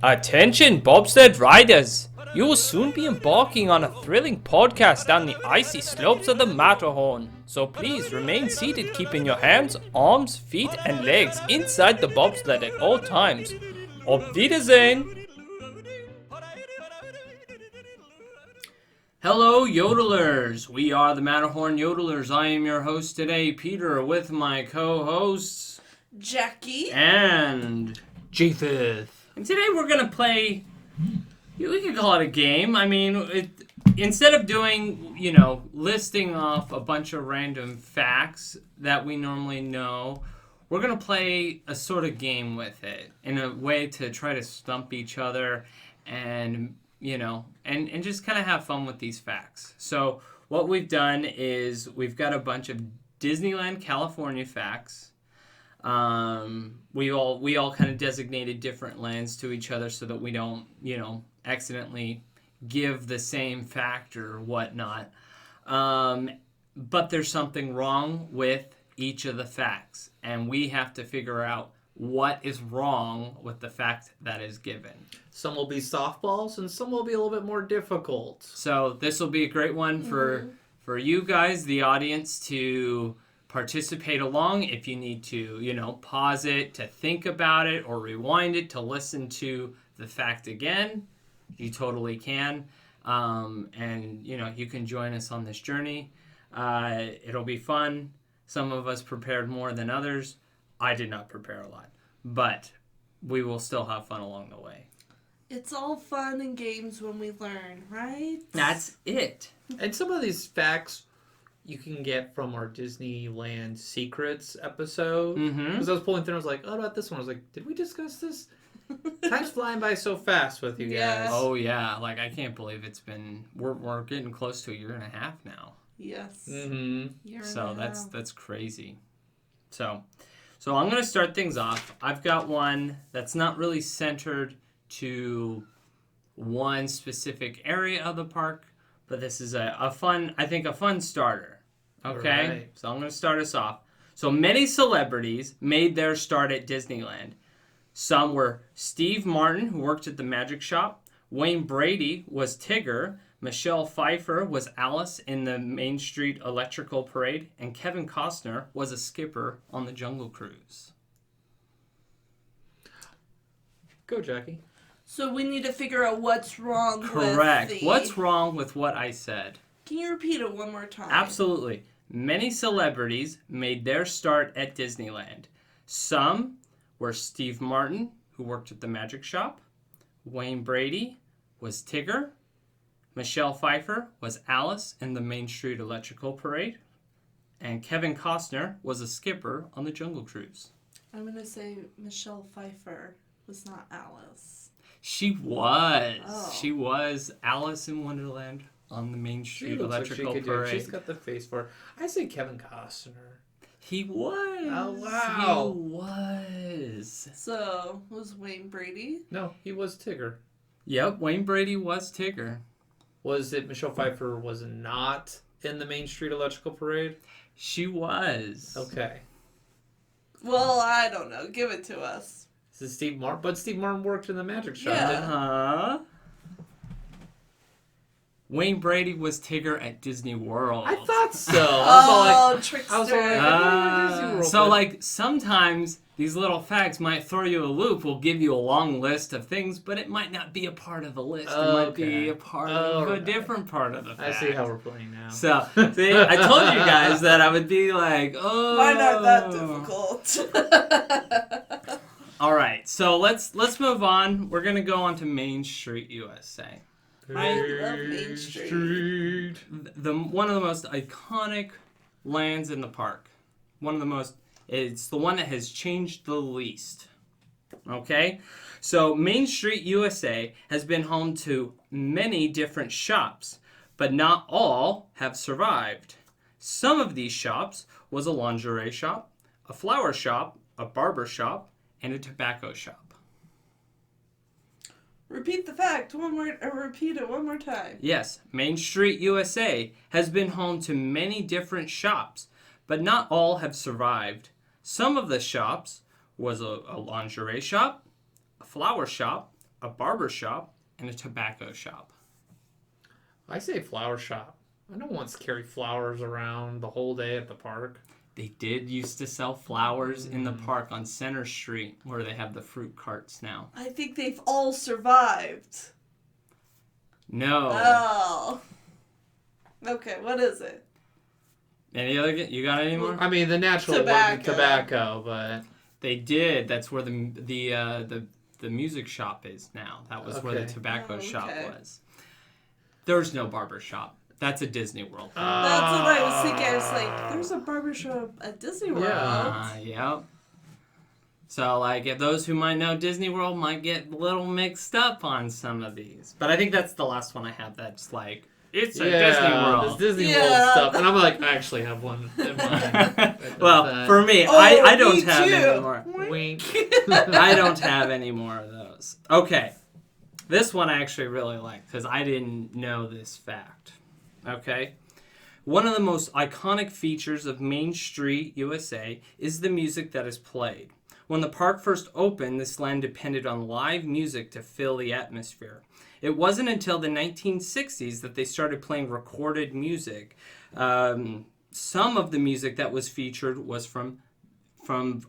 Attention, bobsled riders! You will soon be embarking on a thrilling podcast down the icy slopes of the Matterhorn. So please remain seated, keeping your hands, arms, feet, and legs inside the bobsled at all times. Auf Wiedersehen! Hello, yodelers! We are the Matterhorn Yodelers. I am your host today, Peter, with my co-hosts, Jackie and Japheth. And today we're going to play, we could call it a game. I mean, instead of doing, listing off a bunch of random facts that we normally know, we're going to play a sort of game with it in a way to try to stump each other and, and just kind of have fun with these facts. So what we've done is we've got a bunch of Disneyland, California facts. We all kind of designated different lands to each other so that we don't, accidentally give the same fact or whatnot. But there's something wrong with each of the facts, and we have to figure out what is wrong with the fact that is given. Some will be softballs, and some will be a little bit more difficult. So this will be a great one for you guys, the audience, to participate along. If you need to, pause it to think about it or rewind it to listen to the fact again, you totally can. And, you can join us on this journey. It'll be fun. Some of us prepared more than others. I did not prepare a lot, but we will still have fun along the way. It's all fun and games when we learn, right? That's it. And some of these facts you can get from our Disneyland Secrets episode. Because I was pulling through, I was like, oh, about this one. I was like, did we discuss this? Time's flying by so fast with you guys. Yes. Oh, yeah. Like, I can't believe it's been... We're getting close to a year and a half now. Yes. Mm-hmm. So that's crazy. So I'm going to start things off. I've got one that's not really centered to one specific area of the park, but this is a fun starter. Okay? Right. So I'm going to start us off. So many celebrities made their start at Disneyland. Some were Steve Martin, who worked at the Magic Shop. Wayne Brady was Tigger. Michelle Pfeiffer was Alice in the Main Street Electrical Parade. And Kevin Costner was a skipper on the Jungle Cruise. Go, Jackie. So we need to figure out what's wrong Correct. with What's wrong with what I said? Can you repeat it one more time? Absolutely. Many celebrities made their start at Disneyland. Some were Steve Martin, who worked at the Magic Shop. Wayne Brady was Tigger. Michelle Pfeiffer was Alice in the Main Street Electrical Parade. And Kevin Costner was a skipper on the Jungle Cruise. I'm going to say Michelle Pfeiffer was not Alice. She was. Oh. She was Alice in Wonderland on the Main Street Electrical Parade. She's got the face for it. I say Kevin Costner. He was. Oh, wow. He was. So, was Wayne Brady? No, he was Tigger. Yep, Wayne Brady was Tigger. Was it Michelle Pfeiffer was not in the Main Street Electrical Parade? She was. Okay. Well, I don't know. Give it to us. This is Steve Martin. But Steve Martin worked in the Magic Shop, Yeah. didn't he? Wayne Brady was Tigger at Disney World. I thought so. I was trickster. I was all like, I Disney World, so, but- sometimes these little facts might throw you a loop. Will give you a long list of things, but it might not be a part of the list. It might be a part of a different part of the fact. I see how we're playing now. So, see, I told you guys that I would be like, oh. Why not that difficult? All right, so let's move on. We're gonna go on to Main Street, USA. I love Main Street. One of the most iconic lands in the park. It's the one that has changed the least. Okay? So Main Street USA has been home to many different shops, but not all have survived. Some of these shops was a lingerie shop, a flower shop, a barber shop, and a tobacco shop. Repeat the fact. Repeat it one more time. Yes, Main Street USA has been home to many different shops, but not all have survived. Some of the shops was a lingerie shop, a flower shop, a barber shop, and a tobacco shop. I say flower shop. I don't want to carry flowers around the whole day at the park. They did used to sell flowers in the park on Center Street, where they have the fruit carts now. I think they've all survived. No. Oh. Okay, what is it? Any other? You got any more? I mean, the natural Tobacco. would be tobacco, but They did. That's where the music shop is now. That was where the Okay. tobacco shop okay. was. There's no barber shop. That's a Disney World. That's what I was thinking. I was like, there's a barbershop at Disney World. Yep. So, like, if those who might know Disney World might get a little mixed up on some of these. But I think that's the last one I have that's like, it's a Disney World. This Disney World Yeah. stuff. And I'm like, I actually have one in mind. Well, for me, Oh, I don't me have too. any more. Wink. I don't have any more of those. Okay. This one I actually really like because I didn't know this fact. Okay. One of the most iconic features of Main Street, USA, is the music that is played. When the park first opened, this land depended on live music to fill the atmosphere. It wasn't until the 1960s that they started playing recorded music. Some of the music that was featured was from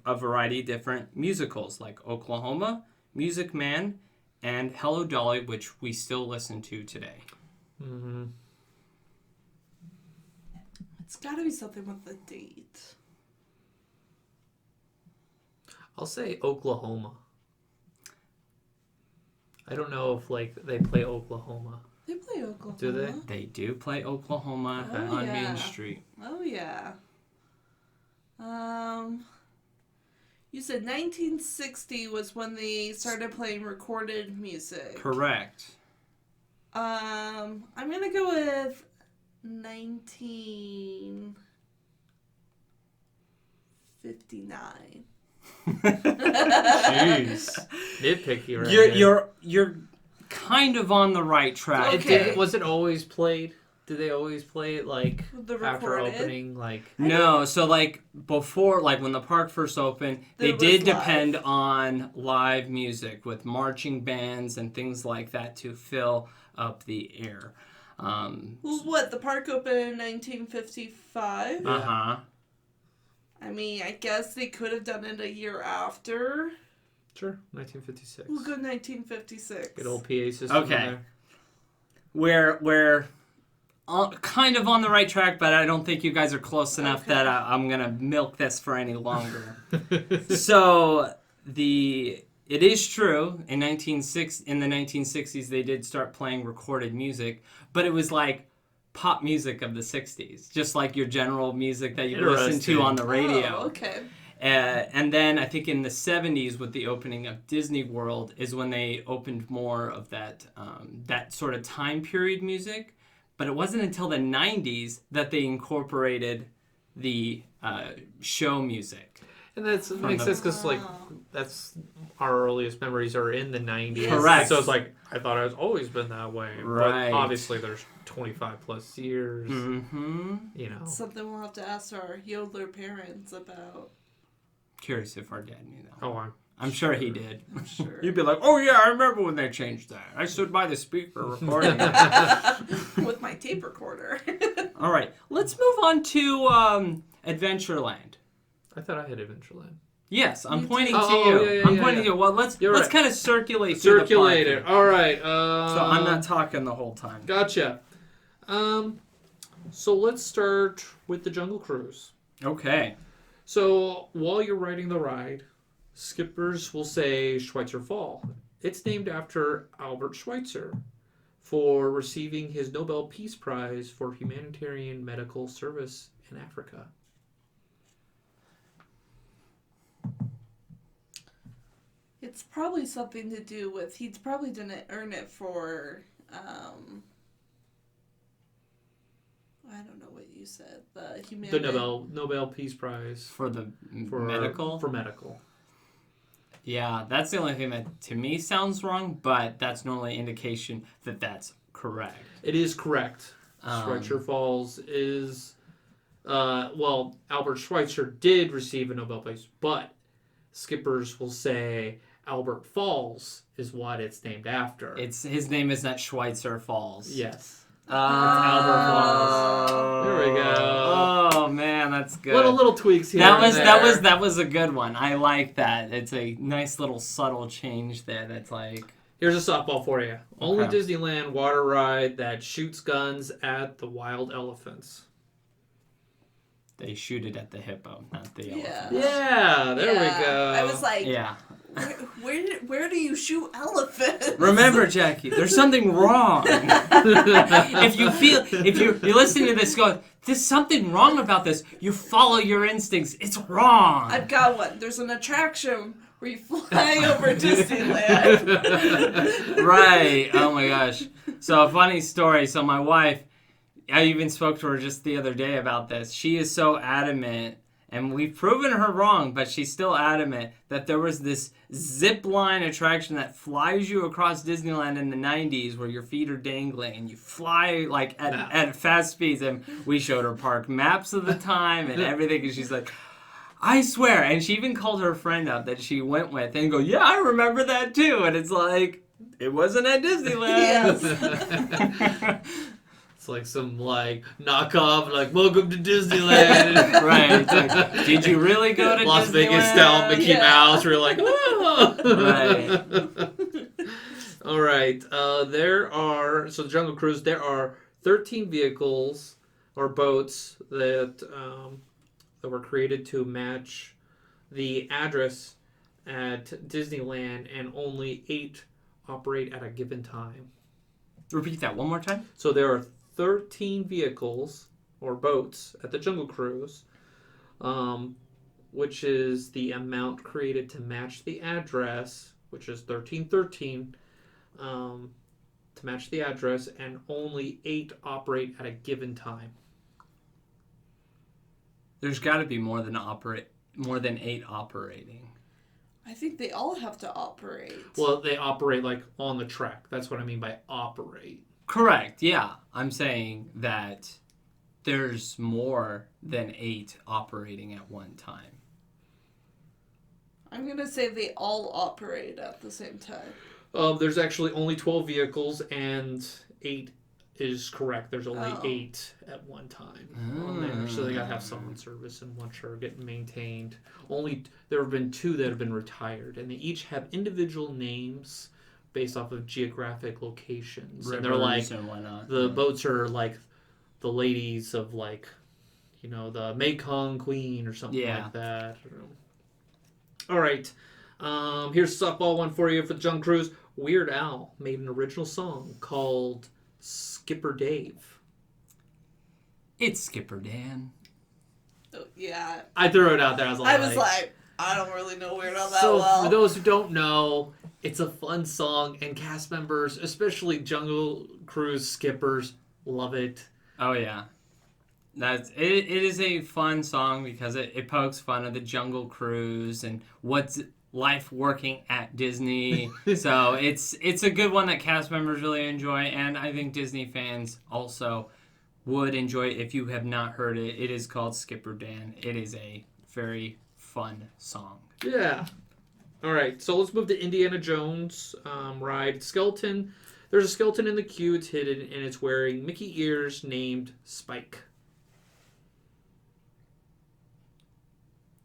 a variety of different musicals, like Oklahoma, Music Man, and Hello Dolly, which we still listen to today. Mm-hmm. It's got to be something with the date. I'll say Oklahoma. I don't know if they play Oklahoma. They play Oklahoma. Do they? They do play Oklahoma Oh, on yeah. Main Street. Oh yeah. You said 1960 was when they started playing recorded music. Correct. I'm gonna go with 1959. Jeez. Nitpicky right You're kind of on the right track. Okay. Was it always played? Did they always play it The after recorded? opening? No, so before, when the park first opened, they There did was live. depend on live music with marching bands and things like that to fill up the air. Well, what? The park opened in 1955. Uh-huh. I mean, I guess they could have done it a year after. Sure, 1956. We'll go 1956. Good old PA system. Okay. in We're kind of on the right track, but I don't think you guys are close enough Okay. that I'm going to milk this for any longer. there. So, it is true, in the 1960s, they did start playing recorded music, but it was like pop music of the 60s, just like your general music that you listen to Interesting. on the radio. Oh, okay. And then I think in the 70s, with the opening of Disney World, is when they opened more of that sort of time period music. But it wasn't until the 90s that they incorporated the show music. And that makes sense because that's our earliest memories are in the 90s. Correct. So it's like I thought it's always been that way. Right. But obviously there's 25 plus years. Mm-hmm. You know. Something we'll have to ask our Yodeler parents about. Curious if our dad knew that. Oh, I'm sure he did. I'm sure. You'd be like, oh yeah, I remember when they changed that. I stood by the speaker recording it. With my tape recorder. All right, let's move on to Adventureland. I thought I had Adventureland. Yes, I'm You pointing do. to Oh, you. yeah, I'm yeah, pointing yeah. to you. Well, let's You're right. kind of circulate through Circulate the it. park. All right. So I'm not talking the whole time. Gotcha. So let's start with the Jungle Cruise. Okay. So while you're riding the ride, skippers will say Schweitzer Fall. It's named after Albert Schweitzer for receiving his Nobel Peace Prize for humanitarian medical service in Africa. It's probably something to do with he probably didn't earn it for I don't know what you said. The The humanity. Nobel Peace Prize For the for medical? For medical. Yeah, that's the only thing that to me sounds wrong, but that's normally indication that that's correct. It is correct. Um, Schweitzer Falls is Albert Schweitzer did receive a Nobel Prize, but skippers will say Albert Falls is what it's named after. His name is not Schweitzer Falls. Yes. Albert Falls. There we go. Oh man, that's good. Little tweaks here. That was a good one. I like that. It's a nice little subtle change there. That's like. Here's a softball for you. Only Okay. Disneyland water ride that shoots guns at the wild elephants. They shoot it at the hippo, not the elephant. Yeah, there we go. I was like, Yeah. where do you shoot elephants? Remember, Jackie, there's something wrong. if you're listening to this, go, there's something wrong about this. You follow your instincts. It's wrong. I've got one. There's an attraction where you fly over Disneyland. Right. Oh my gosh. So a funny story. So my wife, I even spoke to her just the other day about this. She is so adamant, and we've proven her wrong, but she's still adamant that there was this zip line attraction that flies you across Disneyland in the 90s where your feet are dangling and you fly like at fast speeds. And we showed her park maps of the time and everything, and she's like, I swear. And she even called her friend up that she went with and go, yeah, I remember that too. And it's like, it wasn't at Disneyland. Yes. It's like some knockoff, welcome to Disneyland. Right. It's like, did you really go to Las Disneyland? Vegas style Mickey Mouse. We're like, oh. Right. All right. So Jungle Cruise, there are 13 vehicles or boats that were created to match the address at Disneyland, and only 8 operate at a given time. Repeat that one more time. So there are 13 vehicles or boats at the Jungle Cruise, which is the amount created to match the address, which is 1313, to match the address, and only 8 operate at a given time. There's got to be more than 8 operating. I think they all have to operate. Well, they operate on the track. That's what I mean by operate. Correct. Yeah, I'm saying that there's more than 8 operating at one time. I'm going to say they all operate at the same time. There's actually only 12 vehicles, and 8 is correct. There's only 8 at one time on there. So they got to have some in service and one are getting maintained. There have been 2 that have been retired, and they each have individual names based off of geographic locations. Rivers, and they're like, and whatnot. The boats are like the ladies of the Mekong Queen or something like that. All right. Here's a softball one for you for the Jungle Cruise. Weird Al made an original song called Skipper Dave. It's Skipper Dan. Oh, yeah. I threw it out there. I was like, I don't really know Weird Al that so well. for those who don't know, it's a fun song, and cast members, especially Jungle Cruise skippers, love it. Oh yeah, it is a fun song because it pokes fun at the Jungle Cruise and what's life working at Disney. So it's a good one that cast members really enjoy, and I think Disney fans also would enjoy it if you have not heard it. It is called Skipper Dan. It is a very fun song. Yeah. All right, so let's move to Indiana Jones ride. Skeleton. There's a skeleton in the queue. It's hidden, and it's wearing Mickey ears named Spike.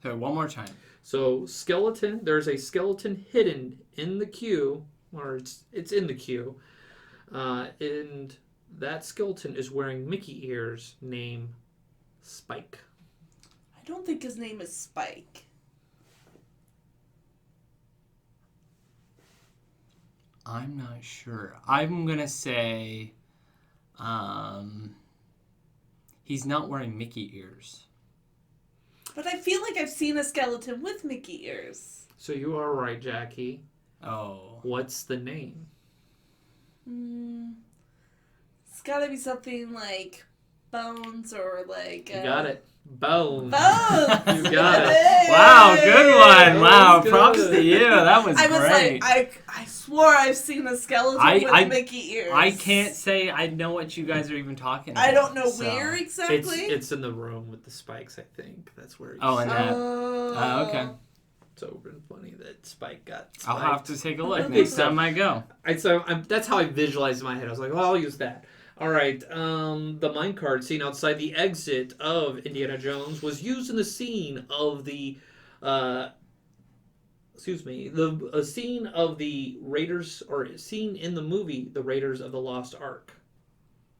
So one more time. So skeleton. There's a skeleton hidden in the queue, or it's in the queue, and that skeleton is wearing Mickey ears named Spike. I don't think his name is Spike. I'm not sure. I'm gonna say, he's not wearing Mickey ears. But I feel like I've seen a skeleton with Mickey ears. So you are right, Jackie. Oh. What's the name? It's gotta be something like Bones or like... You got it. Bones. Bones! You got it. Wow, good one. That Wow, was props good. to you. That was I was great. like, I swore I've seen a skeleton with Mickey ears. I can't say I know what you guys are even talking about. I don't know so. where exactly. It's in the room with the spikes, I think. That's where Oh, and that. Oh. Okay. So been funny that Spike got spiked. I'll have to take a look next time I go. That's how I visualized in my head. I was like, well, I'll use that. All right. The minecart scene outside the exit of Indiana Jones was used in the scene of the... a scene of the Raiders, or a scene in the movie The Raiders of the Lost Ark.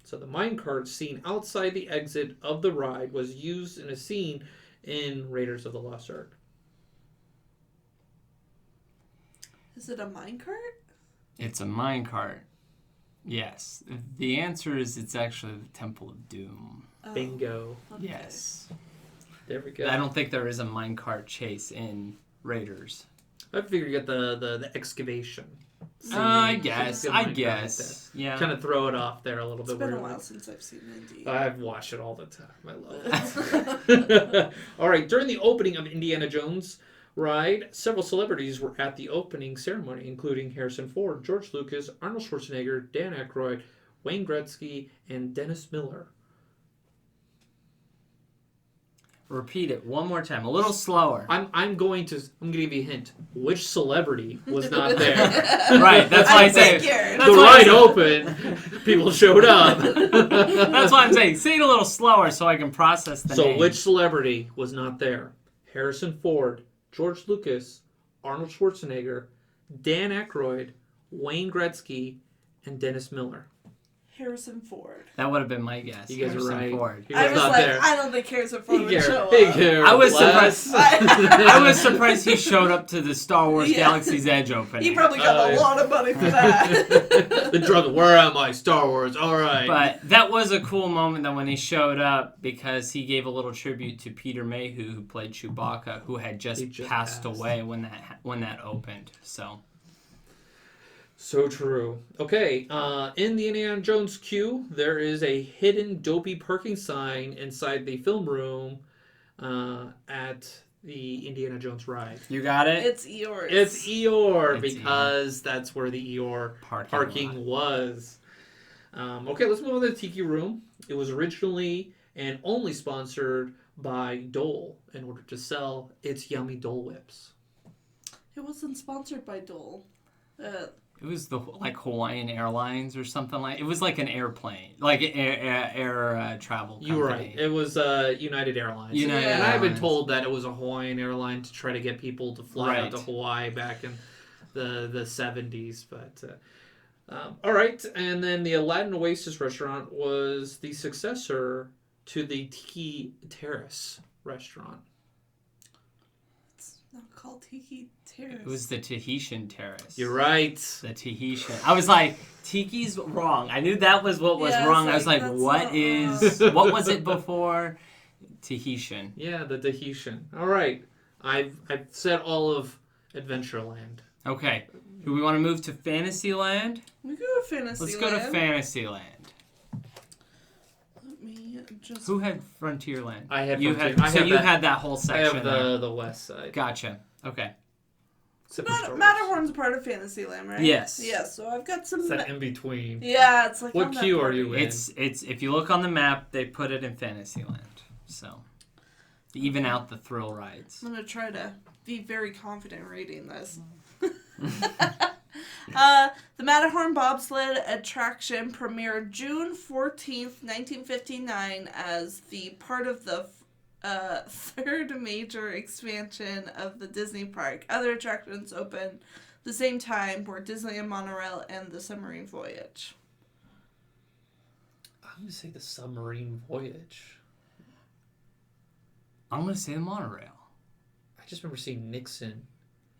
So the minecart scene outside the exit of the ride was used in a scene in Raiders of the Lost Ark. Is it a minecart? It's a minecart. Yes. The answer is it's actually the Temple of Doom. Oh, Bingo. okay. Yes. There we go. I don't think there is a minecart chase in Raiders. I figured you get the excavation. I guess. Yeah. Kind of throw it off there a little It's bit. been a while since I've seen Indy. I've watched it all the time. I love it. All right. During the opening of Indiana Jones ride, several celebrities were at the opening ceremony, including Harrison Ford, George Lucas, Arnold Schwarzenegger, Dan Aykroyd, Wayne Gretzky, and Dennis Miller. Repeat it one more time, a little slower. I'm going to give you a hint. Which celebrity was not there? Right, that's why I say the ride opened. People showed up. That's why I'm saying say it a little slower so I can process the name. So which celebrity was not there? Harrison Ford, George Lucas, Arnold Schwarzenegger, Dan Aykroyd, Wayne Gretzky, and Dennis Miller. Harrison Ford. That would have been my guess. You guys Harrison are right. Ford. He was I was not like, there. I don't think Harrison Ford would show up. I was surprised. I was surprised he showed up to the Star Wars Galaxy's Edge opening. He probably got a lot of money for that. The drug. Where am I? Star Wars. All right. But that was a cool moment that when he showed up, because he gave a little tribute to Peter Mayhew, who played Chewbacca, who had just passed away when that opened. So true. Okay, in the Indiana Jones queue, there is a hidden dopey parking sign inside the film room at the Indiana Jones ride. You got it? It's Eeyore. It's Eeyore, because that's where the Eeyore parking was. Okay, let's move on to the Tiki Room. It was originally and only sponsored by Dole in order to sell its yummy Dole Whips. It wasn't sponsored by Dole. It was like Hawaiian Airlines or something like. It was like an airplane, like air travel company. You were right. It was United Airlines. And I've been told that it was a Hawaiian airline to try to get people to fly out to Hawaii back in the 70s. But all right, and then the Aladdin Oasis restaurant was the successor to the Tiki Terrace restaurant. It's not called Tiki Terrace. It was the Tahitian Terrace. You're right. The Tahitian. I was like, Tiki's wrong. I knew that was what was wrong. I was like, what was it before? Tahitian. Yeah, the Tahitian. All right. I've said all of Adventureland. Okay. Do we want to move to Fantasyland? We go to Fantasyland. Let's go to Fantasyland. Let me just... Who had Frontierland? I had Frontier. You had that whole section. I have the west side. Gotcha. Okay. Matterhorn's a part of Fantasyland, right? Yes. Yeah, so I've got some... It's like in between. Yeah, it's like... What queue are you in? It's if you look on the map, they put it in Fantasyland. So, to even out the thrill rides. I'm going to try to be very confident rating this. The Matterhorn bobsled attraction premiered June 14th, 1959 as the part of the third major expansion of the Disney park. Other attractions opened the same time were Disneyland Monorail and the Submarine Voyage. I'm going to say the Submarine Voyage. I'm going to say the monorail. I just remember seeing Nixon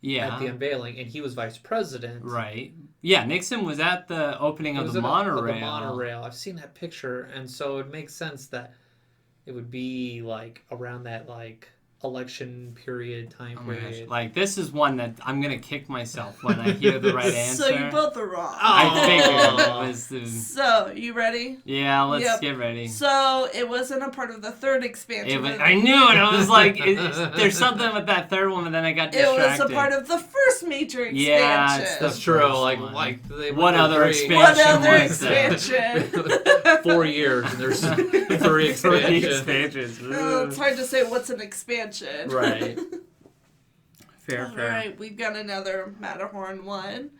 at the unveiling, and he was vice president. Right. Yeah, Nixon was at the opening of the monorail. I've seen that picture, and so it makes sense that it would be like around that like election time period. Like, this is one that I'm going to kick myself when I hear the right answer. So you both are wrong. I figured it was the... So, you ready? Yeah, let's get ready. So, it wasn't a part of the third expansion. I knew it. I was like, there's something with that third one, and then I got distracted. It was a part of the first major expansion. Yeah, that's true. What other expansion? 4 years, and there's 3 expansions. It's hard to say what's an expansion. Right. Fair. All right, we've got another Matterhorn one.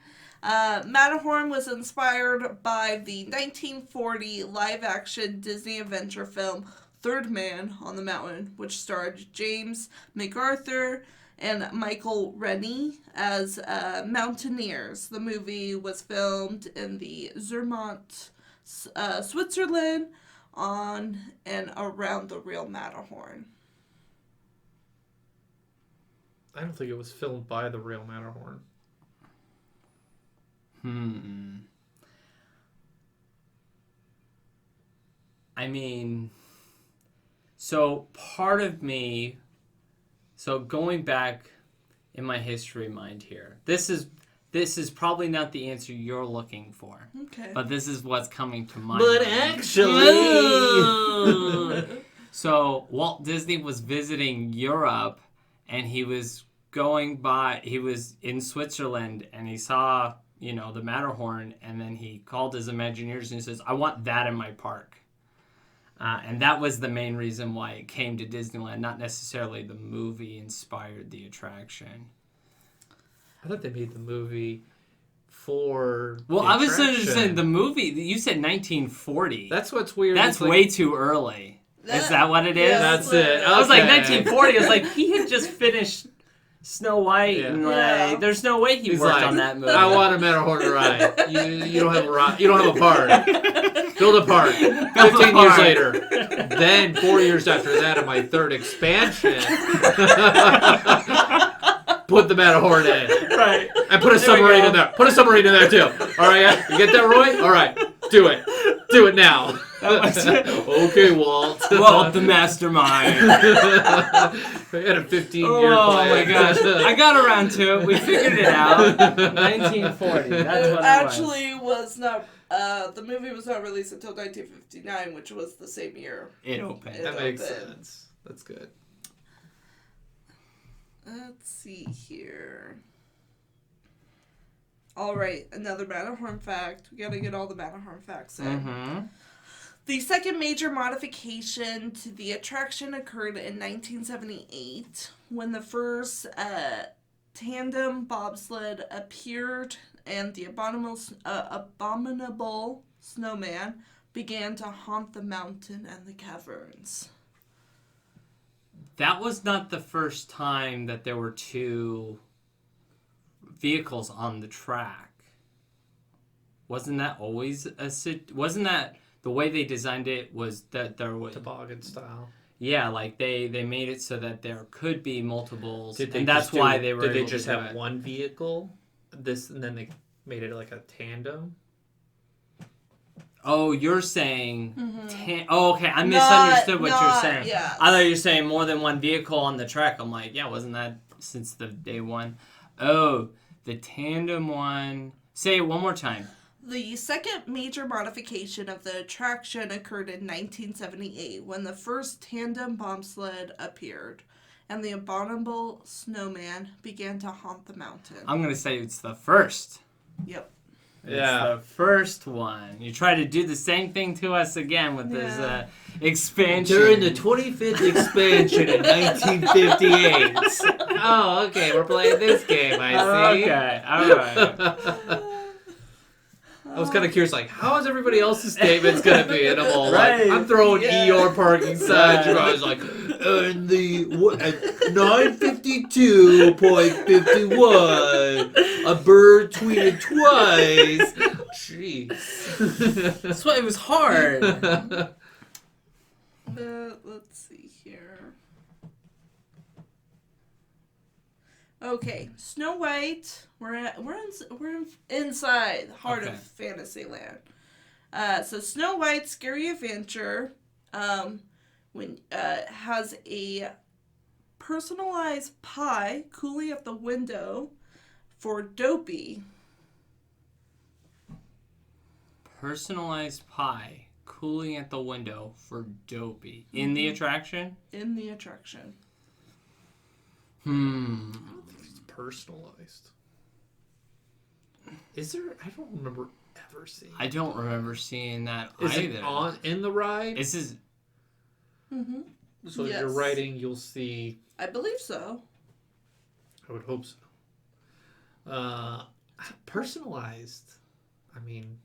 Matterhorn was inspired by the 1940 live-action Disney adventure film Third Man on the Mountain, which starred James MacArthur and Michael Rennie as mountaineers. The movie was filmed in the Zermatt, Switzerland, on and around the real Matterhorn. I don't think it was filmed by the real Matterhorn. I mean, so part of me, so going back in my history mind here, this is probably not the answer you're looking for. Okay. But this is what's coming to mind. But actually... So Walt Disney was visiting Europe, and he was in Switzerland, and he saw, the Matterhorn, and then he called his Imagineers and he says, I want that in my park. And that was the main reason why it came to Disneyland, not necessarily the movie inspired the attraction. I thought they made the movie for I was saying the movie, you said 1940. That's what's weird. That's way too early. Is that what it is? Yeah, that's it. Okay. I was like, 1940. I was like, he had just finished Snow White, and there's no way He's worked on that movie. I want a Matterhorn to ride. You don't have a ride. You don't have a park. Build a park. 15 years later. Then 4 years after that, in my third expansion, put the Matterhorn in. Right. And put a submarine in there. Put a submarine in there too. All right, you get that, Roy? All right, do it. Do it now. Okay, Walt. Walt, the mastermind. We had a 15-year plan. Oh my gosh. I got around to it. We figured it out. 1940. That's what Actually was not. The movie was not released until 1959, which was the same year it opened. That makes sense. That's good. Let's see here. All right, another Matterhorn fact. We gotta get all the Matterhorn facts in. Mm-hmm. The second major modification to the attraction occurred in 1978 when the first tandem bobsled appeared and the abominable snowman began to haunt the mountain and the caverns. That was not the first time that there were two vehicles on the track. Wasn't that always wasn't that the way they designed it was that there was toboggan style? Yeah, like they made it so that there could be multiples, and that's why they were. Did they able just to do have it. one vehicle? And then they made it like a tandem. Oh, you're saying... Mm-hmm. okay. I misunderstood what you're saying. Yes. I thought you were saying more than one vehicle on the track. I'm like, yeah, wasn't that since the day one? Oh, the tandem one. Say it one more time. The second major modification of the attraction occurred in 1978 when the first tandem bobsled appeared and the abominable snowman began to haunt the mountain. I'm going to say it's the first. Yep. It's the first one. You try to do the same thing to us again with this expansion. During the 25th expansion in 1958. Oh, okay. We're playing this game, I see. Okay. All right. I was kind of curious, like, how is everybody else's statements going to be? And I'm all like, I'm throwing ER parking signs. You guys like, and the 952.51, a bird tweeted twice. Jeez. That's why it was hard. Let's see here. Okay, Snow White. We're inside the heart of Fantasyland. So Snow White's Scary Adventure, has a personalized pie cooling at the window for Dopey. Personalized pie cooling at the window for Dopey in the attraction. In the attraction. I don't think it's personalized. Is there? I don't remember ever seeing. I don't remember seeing that Is either. it in the ride? This is. Mm-hmm. So if you're riding, you'll see. I believe so. I would hope so. Personalized. I mean,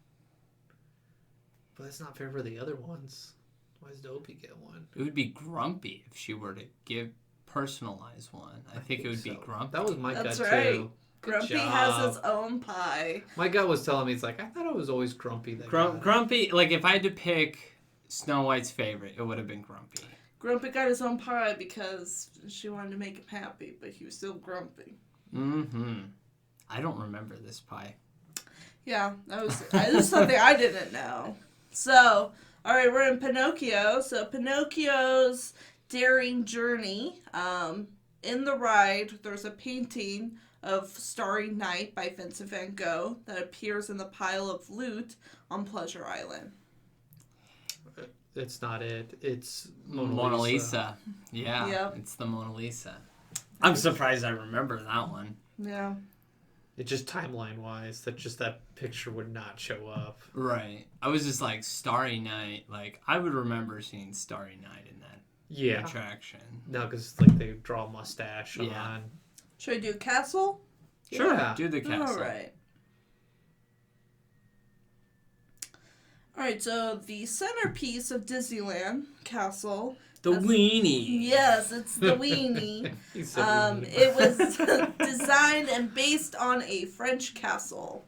but it's not fair for the other ones. Why does Dopey get one? It would be Grumpy if she were to give personalized one. I think it would be Grumpy. That was my That's gut right. too. Grumpy job. has his own pie. My gut was telling me, it's like, I thought it was always Grumpy. Grumpy, like if I had to pick Snow White's favorite, it would have been Grumpy. Grumpy got his own pie because she wanted to make him happy, but he was still grumpy. Mm-hmm. I don't remember this pie. Yeah, this is something I didn't know. So, all right, we're in Pinocchio. So Pinocchio's daring journey. In the ride, there's a painting of Starry Night by Vincent van Gogh that appears in the pile of loot on Pleasure Island. It's not it. It's Mona Lisa. Yeah, Yep. It's the Mona Lisa. I'm surprised I remember that one. Yeah. It just timeline-wise, that picture would not show up. Right. I was just like, Starry Night. Like, I would remember seeing Starry Night in that attraction. No, because like they draw a mustache on. Should I do castle? Sure. Yeah. Do the castle. All right. All right, so the centerpiece of Disneyland Castle. The weenie. Yes, it's the weenie. He's so mean. It was designed and based on a French castle.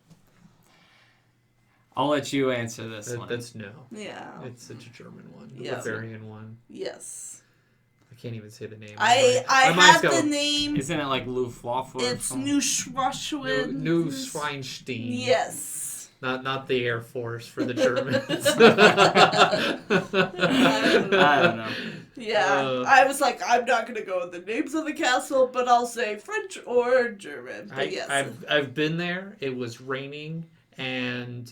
I'll let you answer this one. That's no. Yeah. It's a German one. The Yeah. Bavarian one. Yes. I can't even say the name. I My have mind's the name. Isn't it like Luftwaffe or It's something? Neuschwanstein. New Schweinstein. Yes. Not the Air Force for the Germans. I don't know. Yeah. I was like, I'm not going to go with the names of the castle, but I'll say French or German. But yes. I've been there. It was raining and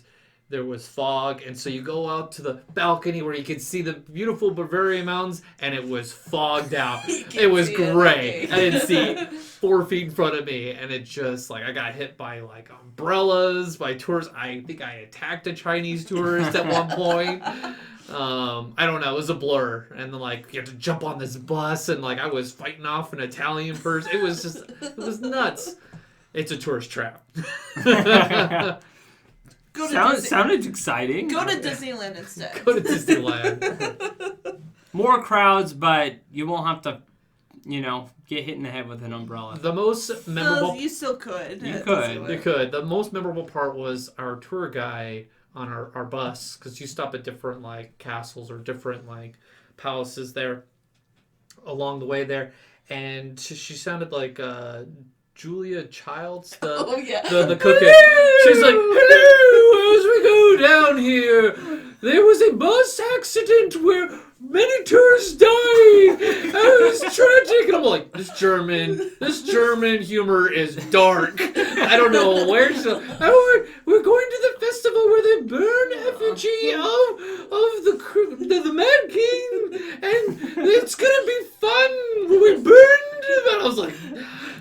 there was fog, and so you go out to the balcony where you can see the beautiful Bavarian mountains, and it was fogged out. It was gray. I didn't see 4 feet in front of me, and it just like I got hit by like umbrellas, by tourists. I think I attacked a Chinese tourist at one point. I don't know. It was a blur, and then like you have to jump on this bus, and like I was fighting off an Italian person. It was nuts. It's a tourist trap. Sounded exciting. Go to Disneyland instead. Go to Disneyland. More crowds, but you won't have to, get hit in the head with an umbrella. The most memorable... You still could. You could. You could. The most memorable part was our tour guy on our bus, because you stop at different like castles or different like palaces there along the way there, and she sounded like Julia Childs, the cook. She's like, hello, as we go down here, there was a bus accident where many tourists died. It was tragic. And I'm like, this German humor is dark. I don't know where to. We're going to the festival where they burn effigy of the Mad King, and it's gonna be fun. We burned him. And I was like,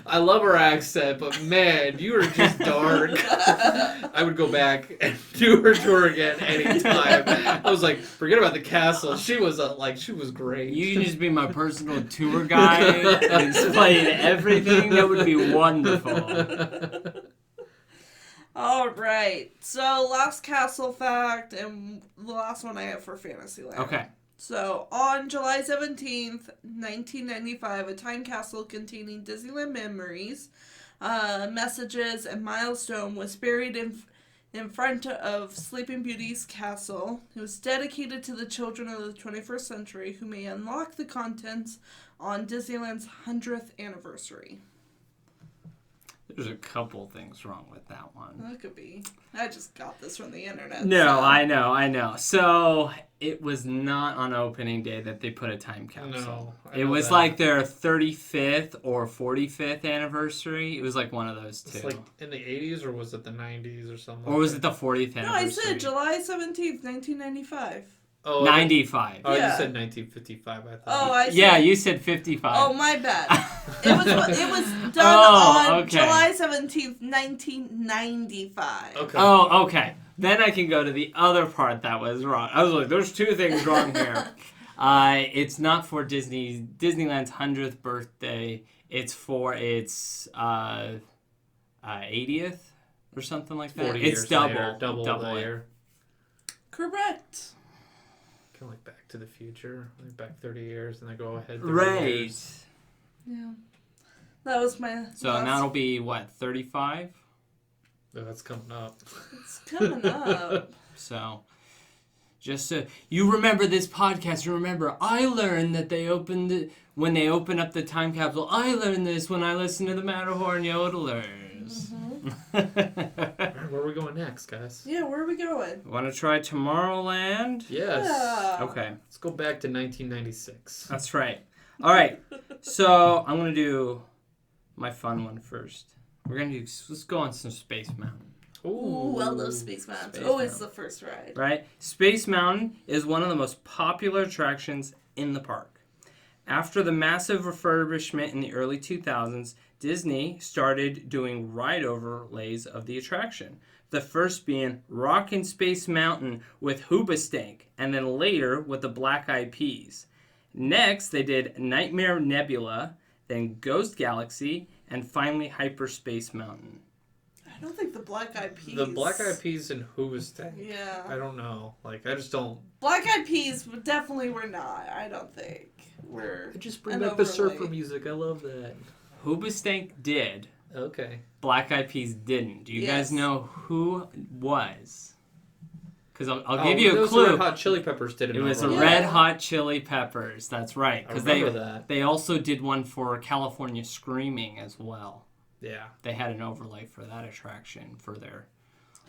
I love her accent, but man, you are just dark. I would go back and do her tour again anytime. I was like, forget about the castle. She was great. You can just be my personal tour guide and explain everything. That would be wonderful. All right. So last castle fact, and the last one I have for Fantasyland. Okay. So, on July 17th, 1995, a time capsule containing Disneyland memories, messages, and milestone was buried in front of Sleeping Beauty's castle. It was dedicated to the children of the 21st century who may unlock the contents on Disneyland's 100th anniversary. There's a couple things wrong with that one. That could be. I just got this from the internet. No, so. I know. So it was not on opening day that they put a time capsule. No, it was like their 35th or 45th anniversary. It was like one of those two. It's like in the 80s, or was it the 90s or something? Or was it the 40th anniversary? No, I said July 17th, 1995. Oh, 95. Oh, Yeah. you said 1955, I thought. Oh, I see. Yeah, you said 55. Oh, my bad. It was done on okay. July 17th, 1995. Okay. Oh, okay. Then I can go to the other part that was wrong. I was like, there's two things wrong here. It's not for Disneyland's 100th birthday. It's for its 80th or something like that. 40 It's years double. later, double it. later. Correct. Kind of like Back to the Future. Like back 30 years and they go ahead 30 Right. years. Yeah. That was my So last... that'll be, what, 35? Oh, that's coming up. It's coming up. So, just so you remember this podcast, you remember I learned that when they open up the time capsule, I learned this when I listened to the Matterhorn yodelers. Alright, where are we going next, guys? Yeah, where are we going? Want to try Tomorrowland? Yes. Yeah. Okay. Let's go back to 1996. That's right. All right. So I'm going to do my fun one first. Let's go on some Space Mountain. Ooh, I love Space Mountain. Space Always Mountain. the first ride. Right? Space Mountain is one of the most popular attractions in the park. After the massive refurbishment in the early 2000s, Disney started doing ride overlays of the attraction. The first being Rockin' Space Mountain with Hoobastank, and then later with the Black Eyed Peas. Next, they did Nightmare Nebula, then Ghost Galaxy, and finally Hyperspace Mountain. I don't think the Black Eyed Peas. The Black Eyed Peas and Hoobastank. Yeah. I don't know. Like, I just don't. Black Eyed Peas definitely were not. I don't think. Just bring an back the overlay. surfer music. I love that. Hoobastank did. Okay. Black Eyed Peas didn't. Do you guys know who was? Because I'll give you a those clue. Red Hot Chili Peppers did It was the overlay. Red Hot Chili Peppers. That's right. I Because remember that. they also did one for California Screaming as well. Yeah. They had an overlay for that attraction for their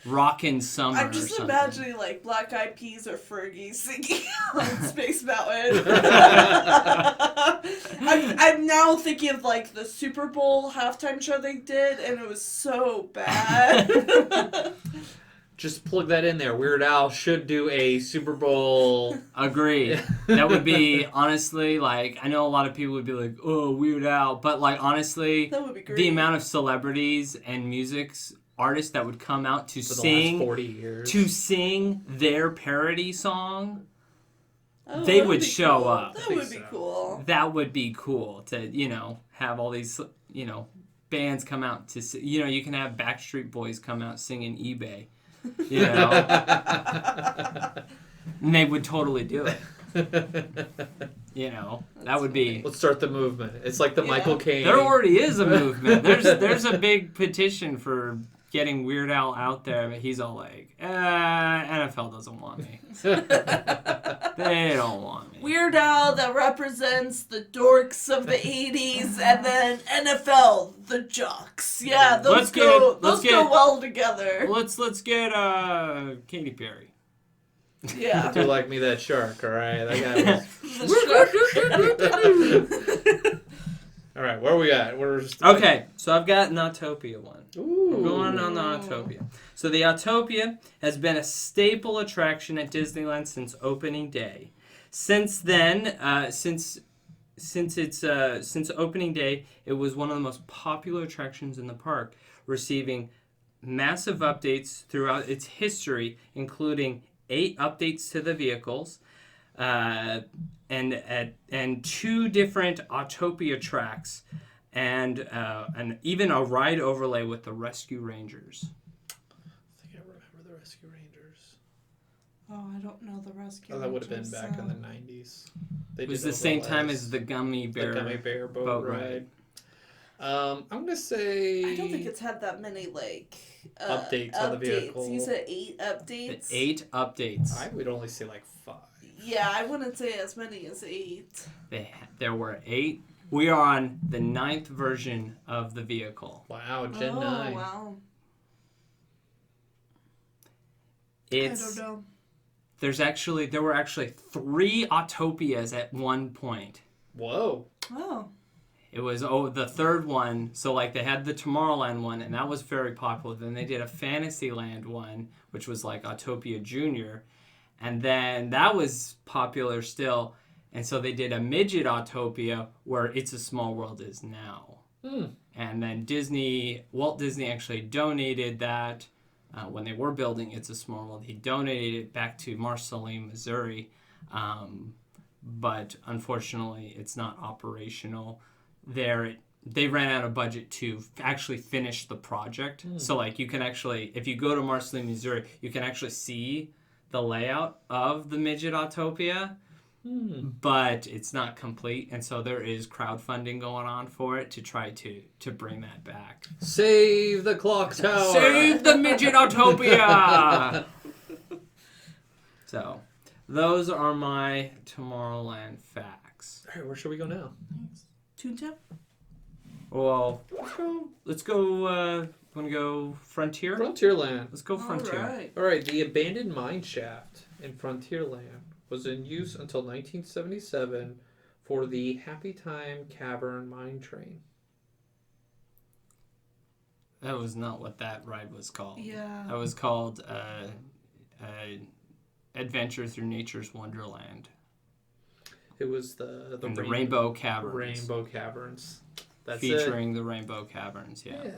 Rockin' Summer. I'm just or something. imagining like Black Eyed Peas or Fergie singing on Space Mountain. I'm now thinking of like the Super Bowl halftime show they did, and it was so bad. Just plug that in there. Weird Al should do a Super Bowl. Agreed. That would be, honestly, like, I know a lot of people would be like, oh, Weird Al. But, like, honestly, That would be great. the amount of celebrities and artists that would come out to For the sing last 40 years. to sing their parody song, Oh, they that would be show cool. up. That think would be so. cool. that would be cool to, have all these, bands come out to, you can have Backstreet Boys come out singing eBay, and they would totally do it. That would be. Let's start the movement. It's like the Yeah. Michael Caine. There already is a movement. There's a big petition for getting Weird Al out there, but he's all like, NFL doesn't want me. They don't want me. Weird Al that represents the dorks of the 80s, and then NFL, the jocks. Yeah, those go well together. Let's get Katy Perry. Yeah. Do like me that shark, all right? That guy was... All right, where are we at? Okay, so I've got an Autopia one. Ooh. We're going on the Autopia. So the Autopia has been a staple attraction at Disneyland since opening day. Since then, since opening day, it was one of the most popular attractions in the park, receiving massive updates throughout its history, including 8 updates to the vehicles, and 2 different Autopia tracks, and even a ride overlay with the Rescue Rangers. I think I remember the Rescue Rangers. Oh, I don't know the Rescue Oh, that would have been Rangers, back in the so- 90s. It was the same time as the Gummy Bear, boat ride. I'm gonna say. I don't think it's had that many, like... Updates on the vehicle. You said 8 updates? 8 updates. I would only say like 5. Yeah, I wouldn't say as many as 8. There were 8. We are on the 9th version of the vehicle. Wow, Gen 9. Oh, wow. I don't know. There were actually 3 Autopias at one point. Whoa. Oh. It was the third one. So like they had the Tomorrowland one, and that was very popular. Then they did a Fantasyland one, which was like Autopia Junior, and then that was popular still. And so they did a midget Autopia where It's a Small World is now. And then Walt Disney actually donated that when they were building It's a Small World. He donated it back to Marceline, Missouri. But unfortunately, it's not operational there. they ran out of budget to actually finish the project. So like you can actually, if you go to Marceline, Missouri, you can actually see the layout of the Midget Autopia. But it's not complete, and so there is crowdfunding going on for it to try to bring that back. Save the clock tower. Save the Midget Autopia. So, those are my Tomorrowland facts. All right, where should we go now? Toontown? Well, let's go. Want to go Frontier? Frontierland. Let's go Frontier. Alright. All right, the abandoned mine shaft in Frontierland was in use until 1977 for the Happy Time Cavern mine train. That was not what that ride was called. Yeah. That was called Adventure Through Nature's Wonderland. It was the Rainbow Caverns. Rainbow Caverns. That's featuring the Rainbow Caverns, it.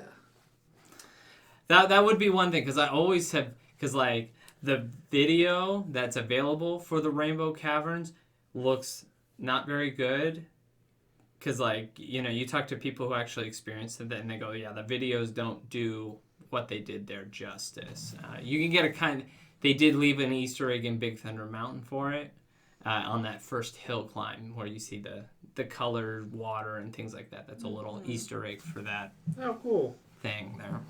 yeah. That would be one thing, because I always have, because like the video that's available for the Rainbow Caverns looks not very good. Because like, you know, you talk to people who actually experienced it and they go, yeah, the videos don't do what they did there justice. You can get they did leave an Easter egg in Big Thunder Mountain for it on that first hill climb where you see the colored water and things like that. That's a little Easter egg for that cool thing there.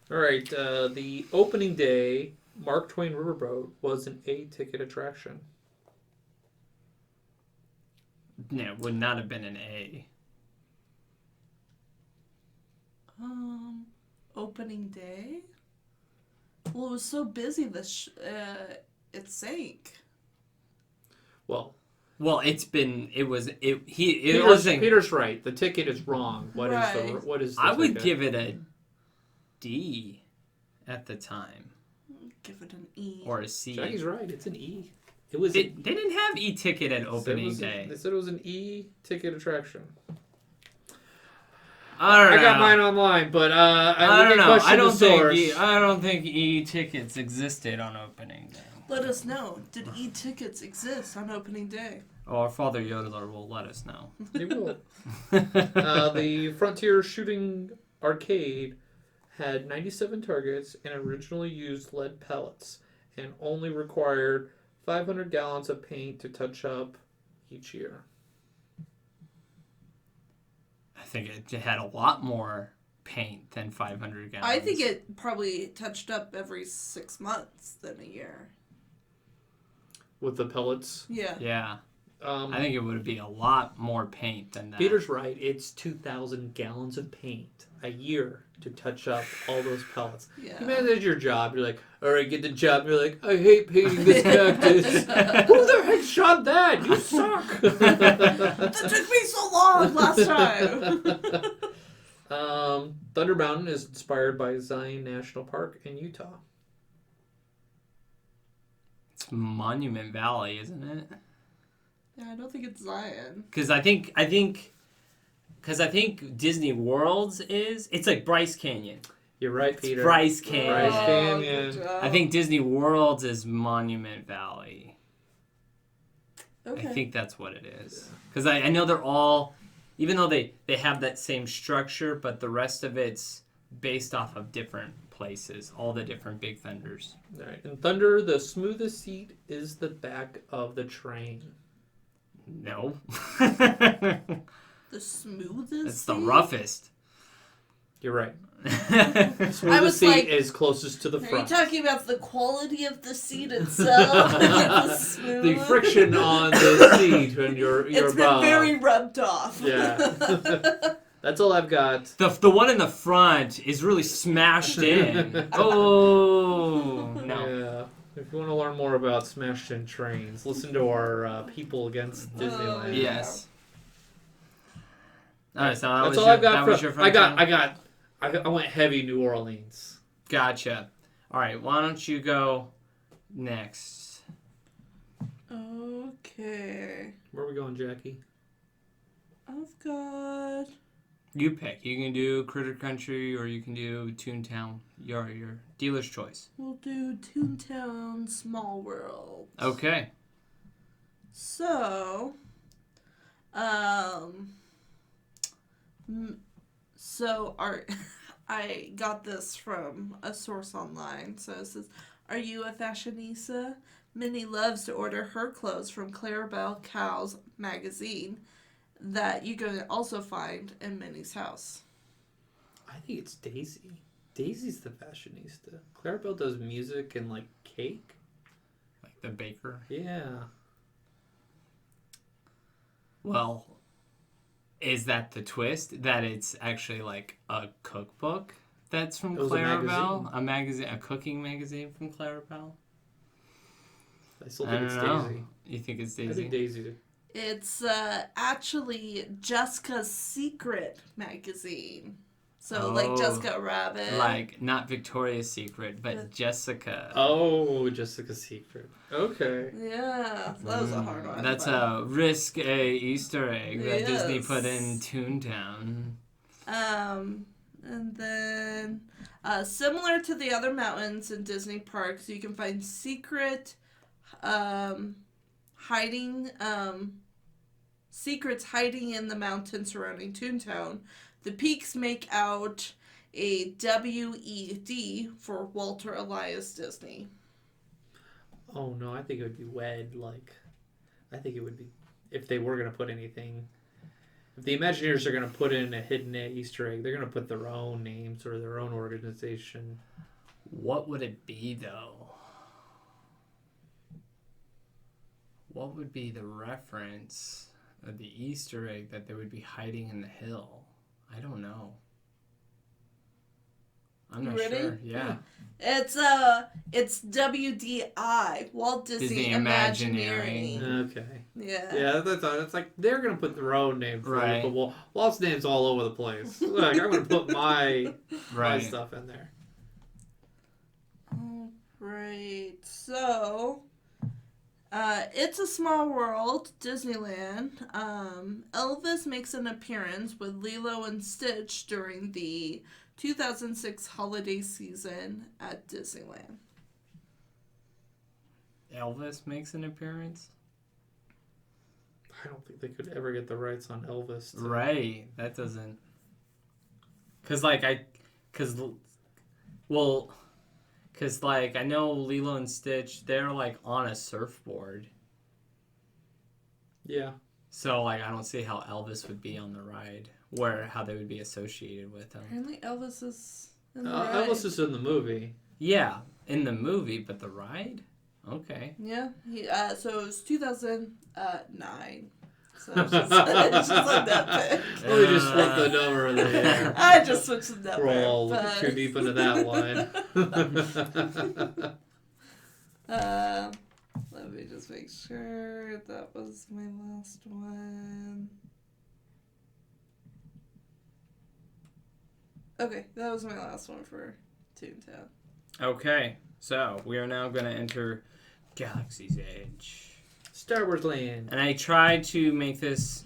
All right, the opening day Mark Twain Riverboat was an A-ticket attraction. No, it would not have been an A. Opening day? Well, it was so busy it sank. Well, Peter's right. The ticket is wrong. What is the I would ticket? give it a D at the time. Give it an E. Or a C. Jackie's right. It's an E. They didn't have e-ticket at opening day. They said it was an E-ticket attraction. I got mine online, but I don't know. I don't think e-tickets existed on opening day. Let us know. Did e-tickets exist on opening day? Oh, our Father Yodeler will let us know. He will. The Frontier Shooting Arcade had 97 targets and originally used lead pellets and only required 500 gallons of paint to touch up each year. I think it had a lot more paint than 500 gallons. I think it probably touched up every 6 months than a year. With the pellets? Yeah. Yeah. I think it would be a lot more paint than that. Peter's right. It's 2,000 gallons of paint a year to touch up all those pellets. Yeah. You manage your job. You're like, all right, get the job. You're like, I hate painting this cactus. Who the heck shot that? You suck. That took me so long last time. Thunder Mountain is inspired by Zion National Park in Utah. It's Monument Valley, isn't it? Yeah, I don't think it's Zion. Because I think Disney World's it's like Bryce Canyon. You're right, Peter. It's Bryce Canyon. Bryce Canyon. Good job. I think Disney World's is Monument Valley. Okay. I think that's what it is. Because I know they're all, even though they have that same structure, but the rest of it's based off of different places, all the different Big Thunders. All right. In Thunder, the smoothest seat is the back of the train. No. The smoothest. It's the seat? roughest. You're right. I Smoothest was seat like, is closest to the Are you front. talking about the quality of the seat itself? The friction on the seat when you're It's been very rubbed off. Yeah. That's all I've got. The one in the front is really smashed in. Oh no. Yeah. If you want to learn more about smashed in trains, listen to our People Against Disneyland. Yes. All right, so That's all I've got. I I went heavy New Orleans. Gotcha. All right, why don't you go next? Okay. Where are we going, Jackie? I've got... You pick. You can do Critter Country or you can do Toontown. Your dealer's choice. We'll do Toontown Small World. Okay. So, So I got this from a source online. So it says, "Are you a fashionista?" Minnie loves to order her clothes from Clarabelle Cow's magazine that you can also find in Minnie's house. I think it's Daisy. Daisy's the fashionista. Clarabelle does music and like cake. Like the baker. Yeah. Well, is that the twist? That it's actually like a cookbook that's from It was a Clarabelle? A magazine, a cooking magazine from Clarabelle? I still I think don't it's know. Daisy. You think it's I Daisy? think Daisy. It's actually Jessica's Secret magazine. So, like Oh, Jessica Rabbit. Like, not Victoria's Secret, but Jessica. Oh, Jessica's Secret. Okay. Yeah, that was a hard one. That's but- a risque Easter egg that Disney Yes. put in Toontown. And then, similar to the other mountains in Disney parks, you can find secrets hiding in the mountains surrounding Toontown. The peaks make out a WED for Walter Elias Disney. Oh no, I think it would be WED. Like, I think it would be if they were gonna put anything. If the Imagineers are gonna put in a hidden Easter egg, they're gonna put their own names or their own organization. What would it be, though? What would be the reference of the Easter egg that they would be hiding in the hill? I don't know. I'm not Ready? sure. Yeah. It's WDI, Walt Disney Imagineering. Okay. Yeah. Yeah, that's it's like they're gonna put their own name for Right. it, but Walt's name's all over the place. Like I'm gonna put my Right. stuff in there. Right. So, It's a Small World, Disneyland. Elvis makes an appearance with Lilo and Stitch during the 2006 holiday season at Disneyland. Elvis makes an appearance? I don't think they could ever get the rights on Elvis. Right. That doesn't... Because, I know Lilo and Stitch, they're, like, on a surfboard. Yeah. So, I don't see how Elvis would be on the ride, how they would be associated with him. Apparently Elvis is in the ride. Elvis is in the movie. Yeah, in the movie, but the ride? Okay. Yeah. So it was 2009. So it's just like that bit. Let me just flip the number there. I just switched the number. We're all but... looking too deep into that one. Let me just make sure that was my last one. Okay, that was my last one for Toontown. Okay, so we are now going to enter Galaxy's Edge. Star Wars Land. And I tried to make this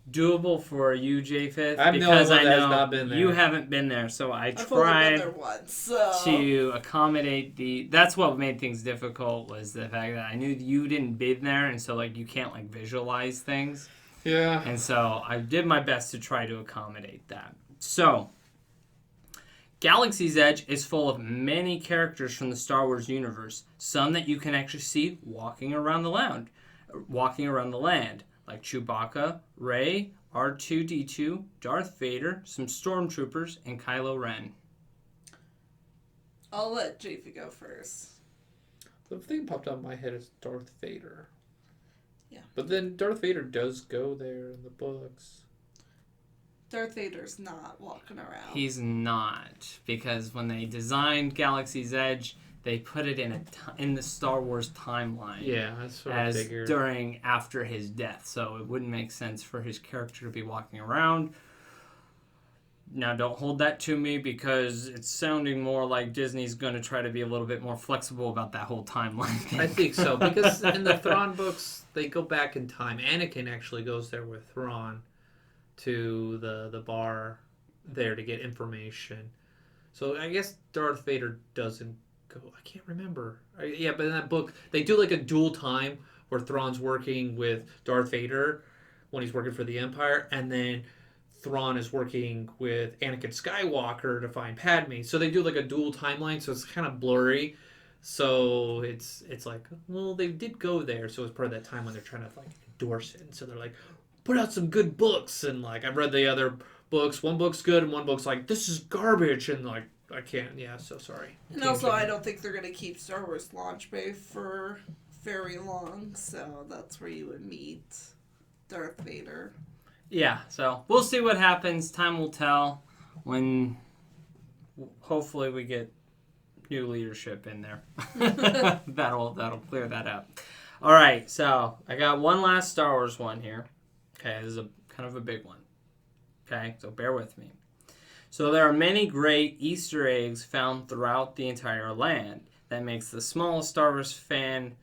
doable for you, Japheth, I'm the because only I one that has know not been there. you haven't been there. So I I've only been tried there once, so... to accommodate that's what made things difficult, was the fact that I knew you didn't been there, and so you can't visualize things. Yeah. And so I did my best to try to accommodate that. So Galaxy's Edge is full of many characters from the Star Wars universe, some that you can actually see walking around the land, like Chewbacca, Rey, R2-D2, Darth Vader, some stormtroopers, and Kylo Ren. I'll let JP go first. The thing popped out in my head is Darth Vader. Yeah. But then Darth Vader does go there in the books. Darth Vader's not walking around. He's not, because when they designed Galaxy's Edge, they put it in the Star Wars timeline. Yeah, that's what I figured. After his death, so it wouldn't make sense for his character to be walking around. Now, don't hold that to me, because it's sounding more like Disney's going to try to be a little bit more flexible about that whole timeline thing. I think so, because in the Thrawn books, they go back in time. Anakin actually goes there with Thrawn to the bar there to get information. So I guess Darth Vader doesn't go. I can't remember. Yeah, but in that book, they do a dual time where Thrawn's working with Darth Vader when he's working for the Empire, and then Thrawn is working with Anakin Skywalker to find Padme. So they do like a dual timeline, so it's kind of blurry. So it's like, well, they did go there, so it's part of that time when they're trying to like endorse it. And so they're like, put out some good books, and like I've read the other books. One book's good, and one book's like, this is garbage, and like I can't. Yeah, so sorry. And also, I don't think they're gonna keep Star Wars Launch Bay for very long, so that's where you would meet Darth Vader. Yeah, so we'll see what happens. Time will tell when hopefully we get new leadership in there. that'll clear that up. All right, so I got one last Star Wars one here. Okay, this is a kind of a big one. Okay, so bear with me. So there are many great Easter eggs found throughout the entire land that makes the smallest Star Wars fan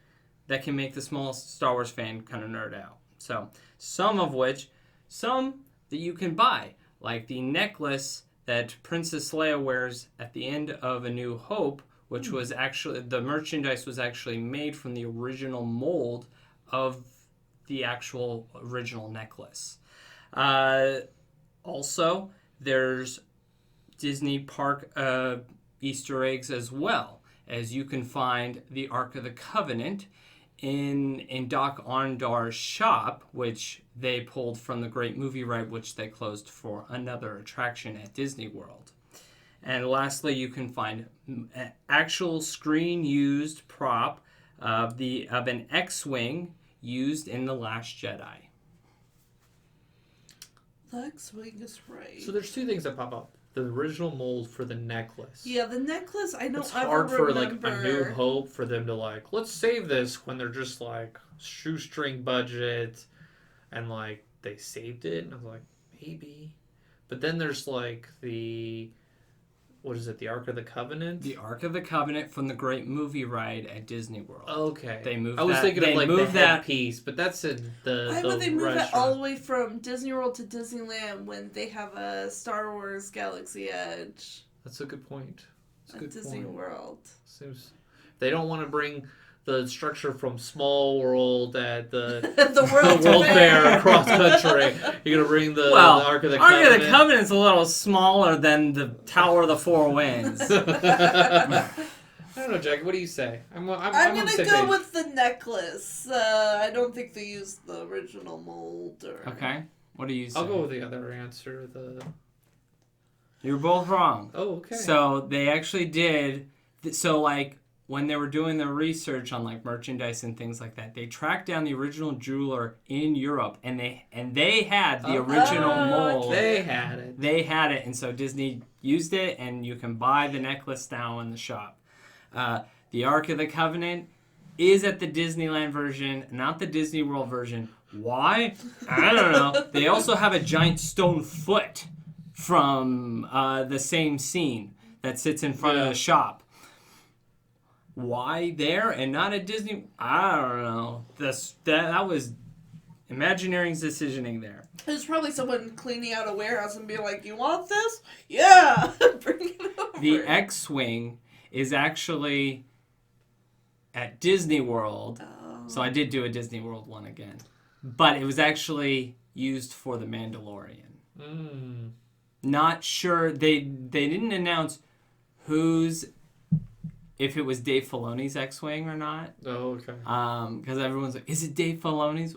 kind of nerd out. So some that you can buy, like the necklace that Princess Leia wears at the end of A New Hope, which was actually, the merchandise was actually made from the original mold of the actual original necklace. Also, there's Disney Park Easter eggs as well, as you can find the Ark of the Covenant in Doc Ondar's shop, which they pulled from the Great Movie Ride, which they closed for another attraction at Disney World. And lastly, you can find an actual screen-used prop of an X-Wing used in The Last Jedi. The X-Wing is right. So there's two things that pop up. The original mold for the necklace. Yeah, the necklace, I don't It's hard for remember. like A New Hope for them to like, let's save this when they're just like shoestring budget and like they saved it. And I was like, maybe. But then there's like the Ark of the Covenant? The Ark of the Covenant from the Great Movie Ride at Disney World. Okay. They moved I was thinking of like the headpiece, but that's in the Why would they move restaurant. it all the way from Disney World to Disneyland when they have a Star Wars Galaxy Edge That's a good point. That's a at good Disney point. World? Seems they don't want to bring the structure from Small World at the The World World Fair. Fair cross country. You're gonna bring the Ark of the Ark Covenant. of the Covenant's a little smaller than the Tower of the Four Winds. I don't know, Jackie. What do you say? I'm I'm on gonna the same go page. with the necklace. I don't think they used the original mold. Okay, what do you say? I'll go with the other answer. You're both wrong. Oh, okay. So they actually did. So like when they were doing their research on like merchandise and things like that, they tracked down the original jeweler in Europe, and they had the original mold. They had it. They had it, and so Disney used it, and you can buy the necklace now in the shop. The Ark of the Covenant is at the Disneyland version, not the Disney World version. Why? I don't know. They also have a giant stone foot from the same scene that sits in front of the shop. Why there and not at Disney? I don't know. That was Imagineering's decisioning there. There's probably someone cleaning out a warehouse and be like, "You want this? Yeah, bring it over." The X-Wing is actually at Disney World. Oh. So I did do a Disney World one again. But it was actually used for The Mandalorian. Mm. Not sure. They didn't announce if it was Dave Filoni's X-Wing or not. Oh, okay. Because everyone's like, is it Dave Filoni's?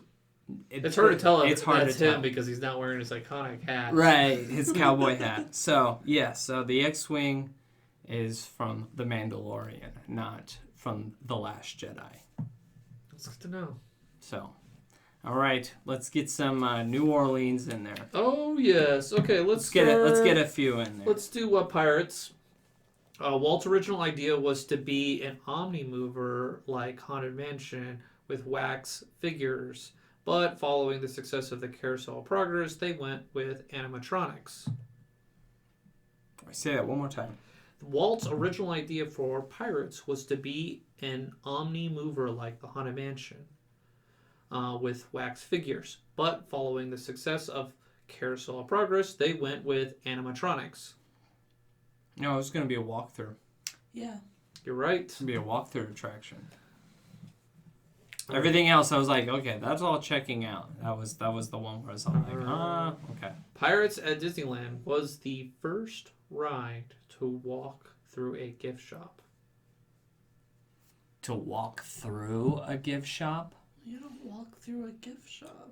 It's hard to tell if it's hard that's to tell. him because he's not wearing his iconic hat. Right, his cowboy hat. So, yeah, so the X-Wing is from The Mandalorian, not from The Last Jedi. That's good to know. So, all right, let's get some New Orleans in there. Oh, yes. Okay, let's get a few in there. Let's do Pirates. Walt's original idea was to be an omni-mover like Haunted Mansion with wax figures. But following the success of the Carousel of Progress, they went with animatronics. Say that one more time. Walt's original idea for Pirates was to be an omni-mover like the Haunted Mansion with wax figures. But following the success of Carousel of Progress, they went with animatronics. No, it was going to be a walkthrough. Yeah. You're right. It's going to be a walkthrough attraction. Everything else, I was like, okay, that's all checking out. That was the one where I was all like, okay. Pirates at Disneyland was the first ride to walk through a gift shop. To walk through a gift shop? You don't walk through a gift shop.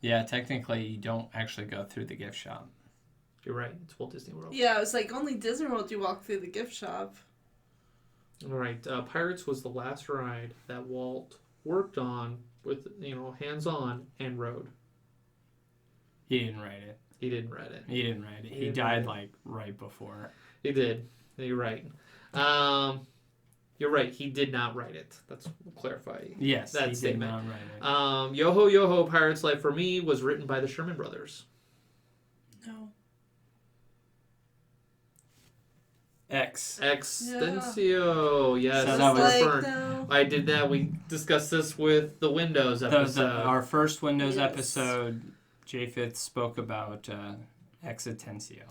Yeah, technically, you don't actually go through the gift shop. You're right. It's Walt Disney World. Yeah, it's like only Disney World you walk through the gift shop. All right. Pirates was the last ride that Walt worked on with, hands-on and rode. He didn't write it. He didn't write it. He died like right before. He did. You're right. You're right. He did not write it. Let's clarify. Yes, that he statement. did not write it. Yo Ho Yo Ho, Pirate's Life for Me was written by the Sherman Brothers. No. Extensio. Yes. So that was no. I did that. We discussed this with the Windows episode. Our first Windows Yes. episode, Japheth spoke about Extensio.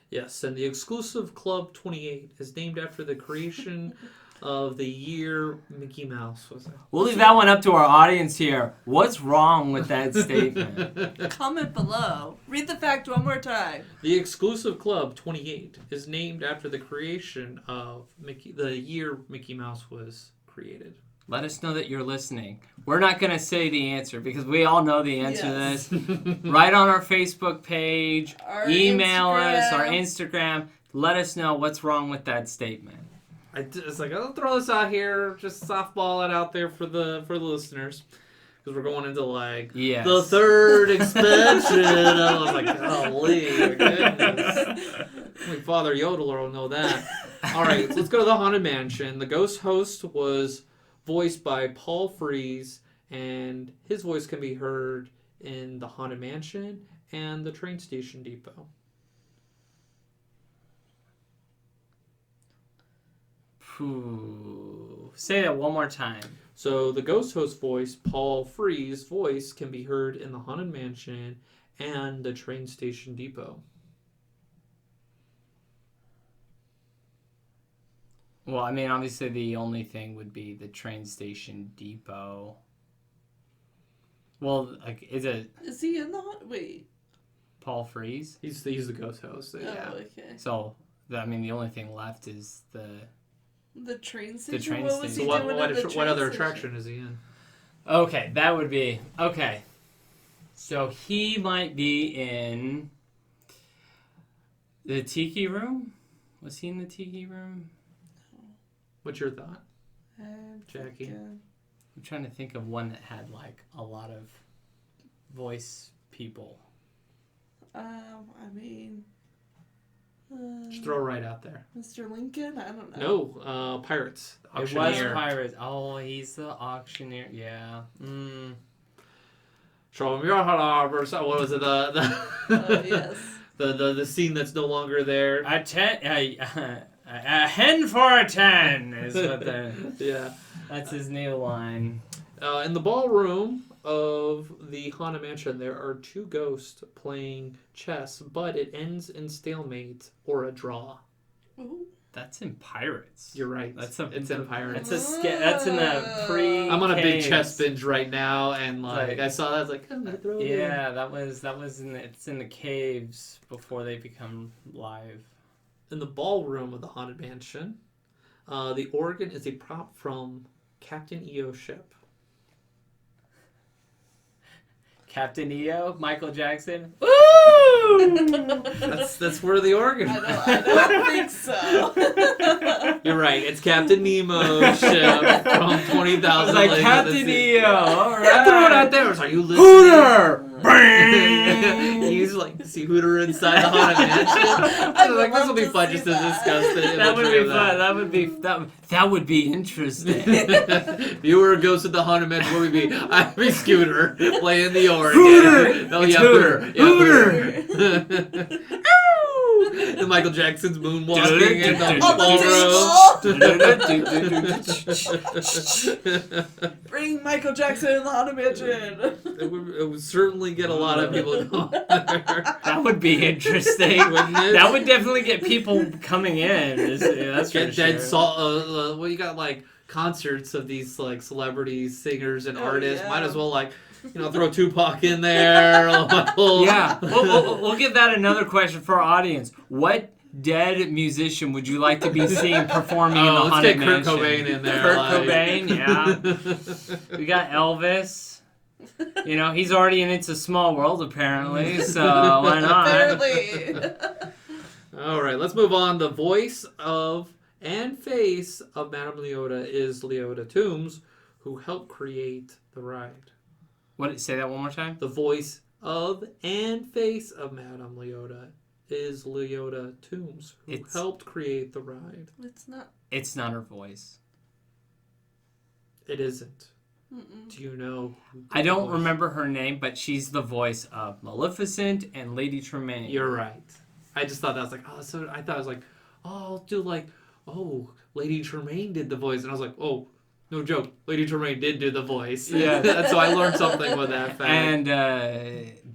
Yes, and the exclusive Club 28 is named after the creation of the year Mickey Mouse was there. We'll leave that one up to our audience here. What's wrong with that statement? Comment below. Read the fact one more time. The exclusive Club 28 is named after the creation of the year Mickey Mouse was created. Let us know that you're listening. We're not going to say the answer because we all know the answer to this. Right on our Facebook page, email us, our Instagram. Let us know what's wrong with that statement. It's like, I'll throw this out here, just softball it out there for the listeners. Because we're going into the third expansion. I was like, golly, my goodness. Only Father Yodeler will know that. All right, so let's go to the Haunted Mansion. The ghost host was voiced by Paul Frees, and his voice can be heard in the Haunted Mansion and the train station depot. Say that one more time. So the ghost host voice, Paul Frees' voice, can be heard in the Haunted Mansion and the train station depot. Well, I mean, obviously the only thing would be the train station depot. Well, is he in the... Wait. Paul Frees? He's the ghost host. So yeah. Oh, okay. So, the only thing left is the train station? The train What was he station. doing What at the train other station? attraction is he in? Okay, that would be... Okay. So, he might be in the Tiki Room? Was he in the Tiki Room? What's your thought, Jackie? I'm trying to think of one that had, a lot of voice people. Just throw it right out there. Mr. Lincoln? I don't know. No, Pirates. It was Pirates. Oh, he's the auctioneer. Yeah. Show me your heart. What was it? Yes. The scene that's no longer there. A hen for a 10 is what Yeah. That's his new line. In the ballroom of the Haunted Mansion, there are two ghosts playing chess, but it ends in stalemate or a draw. Ooh. That's in Pirates. You're right. It's in Pirates. That's in the pre. I'm on a big chess binge right now, and I saw that. I was like, I'm gonna throw it in. Yeah, that was it's in the caves before they become live. In the ballroom of the Haunted Mansion, the organ is a prop from Captain EO's ship. Captain EO, Michael Jackson. Woo! That's where the organ. I don't think so. You're right. It's Captain Nemo's ship from 20,000. Like Captain EO. All right. I threw it out there. I was like, you listening? Hooter. He's like, see Hooter inside the Haunted Mansion. I was like, this will be fun just to discuss it. That would be fun. That would be interesting. If you were a ghost at the Haunted Mansion, what would we be? I'd be Scooter playing the organ. Hooter! Oh, It's yeah, Hooter! Yeah, Hooter! And Michael Jackson's moonwalking in the ballroom. Bring Michael Jackson in the Haunted Mansion. It would certainly get a lot of people going there. That would be interesting, wouldn't it? That would definitely get people coming in. That's for Get dead sure. salt. Well, you got concerts of these like celebrities, singers, and Oh, artists. yeah. Might as well like throw Tupac in there. Yeah, we'll give that another question for our audience. What dead musician would you like to be seen performing in the let's Haunted get Kurt Mansion? Cobain in there. Kurt like. Cobain, yeah. We got Elvis. He's already in It's a Small World, apparently, so why not? Apparently. All right, let's move on. The voice of and face of Madame Leota is Leota Toombs, who helped create the ride. Say that one more time? The voice of and face of Madame Leota is Leota Toombs, who helped create the ride. It's not her voice. It isn't. Mm-mm. Do you know? I don't remember her name, but she's the voice of Maleficent and Lady Tremaine. You're right. I just thought that was like, I thought it was like, I'll do like, Lady Tremaine did the voice. And I was like, no joke. Lady Tremaine did do the voice. Yeah. So I learned something with that fact. And,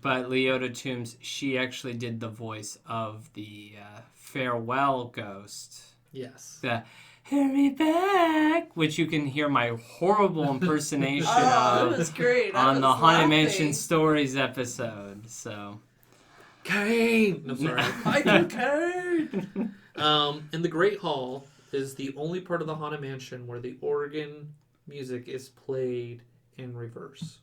but Leota Toombs, she actually did the voice of the farewell ghost. Yes. The hurry back, which you can hear my horrible impersonation of. It was great. On the Haunted Mansion Stories episode. So, Kane! No, sorry. Michael Kane! And the Great Hall is the only part of the Haunted Mansion where the organ music is played in reverse.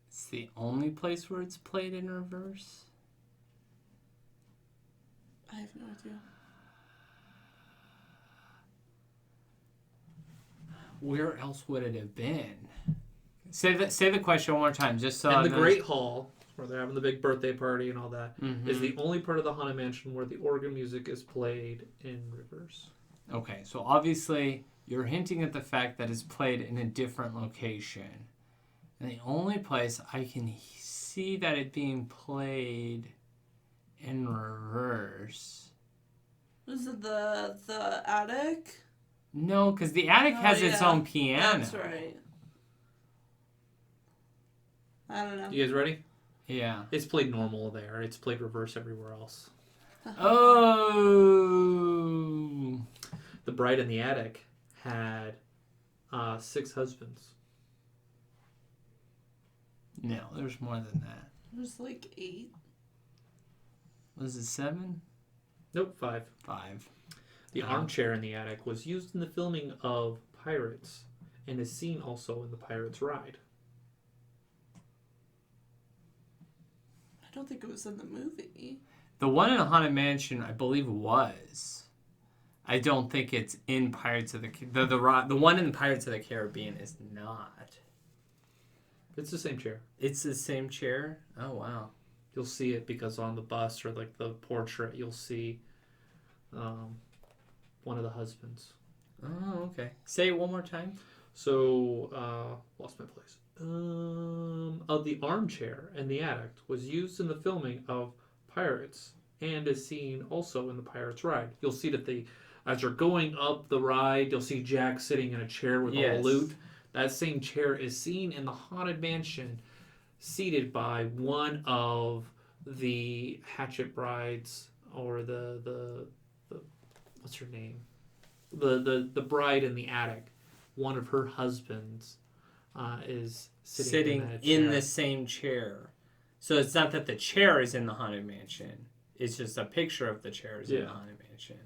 It's the only place where it's played in reverse? I have no idea. Where else would it have been? Say the question one more time, just so. And the Great Hall, where they're having the big birthday party and all that, is Mm-hmm. the only part of the Haunted Mansion where the organ music is played in reverse. Okay, so obviously you're hinting at the fact that it's played in a different location, and the only place I can see that it being played in reverse. Was it the attic? No, because the attic has its own piano. That's right. I don't know. You guys ready? Yeah. It's played normal there. It's played reverse everywhere else. Oh. The bride in the attic had 6 husbands. No, there's more than that. There's like 8. Was it 7? Nope, 5. 5. The armchair in the attic was used in the filming of Pirates and is seen also in the Pirates ride. I don't think it was in the movie. The one in Haunted Mansion, I believe, was. I don't think it's in Pirates of the one in Pirates of the Caribbean is not. It's the same chair. It's the same chair? Oh, wow. You'll see it because on the bus or like the portrait, you'll see one of the husbands. Oh, okay. Say it one more time. So, lost my place. Of the armchair in the attic was used in the filming of Pirates and is seen also in the Pirates ride. You'll see that as you're going up the ride, you'll see Jack sitting in a chair with all the loot. That same chair is seen in the Haunted Mansion, seated by one of the Hatchet brides, or the what's her name? The bride in the attic. One of her husbands is sitting in the same chair. So it's not that the chair is in the Haunted Mansion. It's just a picture of the chairs in the Haunted Mansion.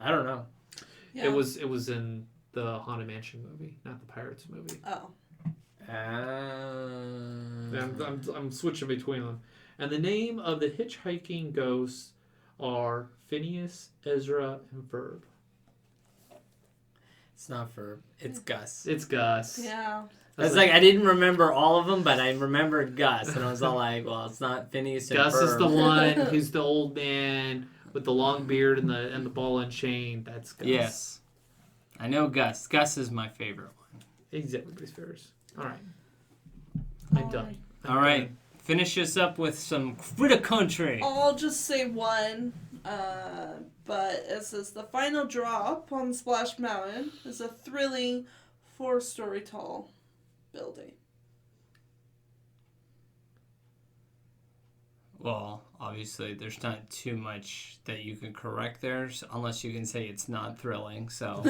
I don't know. Yeah. It was in the Haunted Mansion movie, not the Pirates movie. Oh. I'm switching between them. And the name of the hitchhiking ghosts are Phineas, Ezra, and Verb. It's not Verb. It's Gus. It's Gus. Yeah. It's like I didn't remember all of them, but I remembered Gus, and I was all like, "Well, it's not Phineas and Gus Ferb." is the one who's the old man with the long beard and the ball and chain. That's Gus. Yes, I know Gus. Gus is my favorite one. He's everybody's favorite. All right, I'm done. All right, finish us up with some Critter Country. I'll just say one, but it says the final drop on Splash Mountain is a thrilling 4-story tall building. Well, obviously, there's not too much that you can correct there, unless you can say it's not thrilling. So,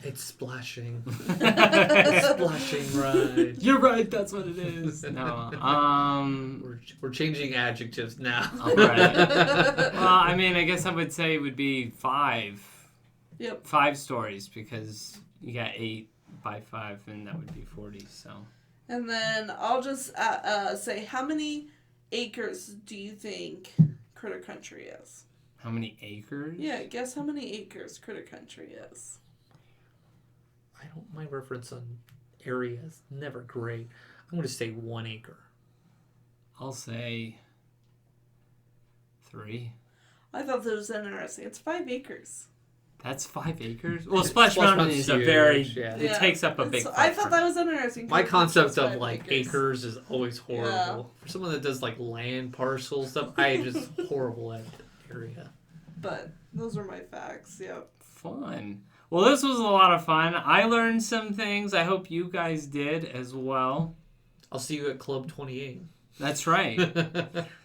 It's splashing. Splashing ride. You're right. That's what it is. No. We're changing adjectives now. All right. Well, I mean, I guess I would say it would be 5. Yep. 5 stories because you got 8 by 5, and that would be 40. So. And then I'll just say, how many acres do you think Critter Country is? How many acres? Yeah, guess how many acres Critter Country is. My reference on area is never great. I'm going to say 1 acre. I'll say 3. I thought that was interesting. It's 5 acres. That's 5 acres? Well, Splash Mountain Mountain is a huge, very... yeah. It takes up a big I thought that was interesting. My 'cause concept it's of 5 like acres is always horrible. Yeah. For someone that does like land parcel stuff, I just horrible at area. But those are my facts, yep. Fun. Well, this was a lot of fun. I learned some things. I hope you guys did as well. I'll see you at Club 28. That's right.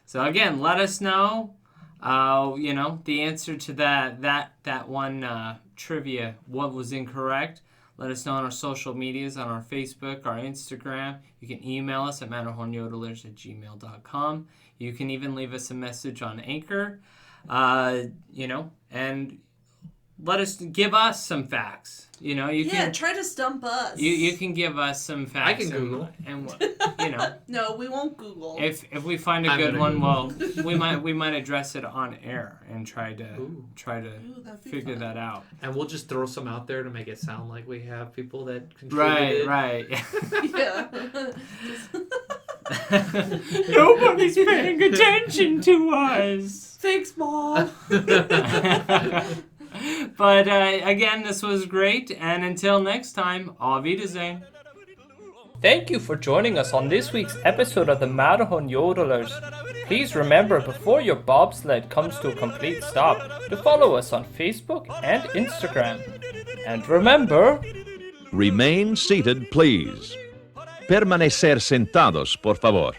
So again, let us know, the answer to that one trivia, what was incorrect. Let us know on our social medias, on our Facebook, our Instagram. You can email us at matterhornyodelers@gmail.com. You can even leave us a message on Anchor, and give us some facts. You can try to stump us. you can give us some facts. I can Google. and No, we won't Google. if we find a good one, well, we might address it on air and try to Ooh, that'd be figure fun. that out. And we'll just throw some out there to make it sound like we have people that contributed. Right. Yeah. Nobody's paying attention to us. Thanks, Mom. But again, this was great, and until next time, auf Wiedersehen. Thank you for joining us on this week's episode of the Matterhorn Yodelers. Please remember, before your bobsled comes to a complete stop, to follow us on Facebook and Instagram. And remember... Remain seated, please. Permanecer sentados, por favor.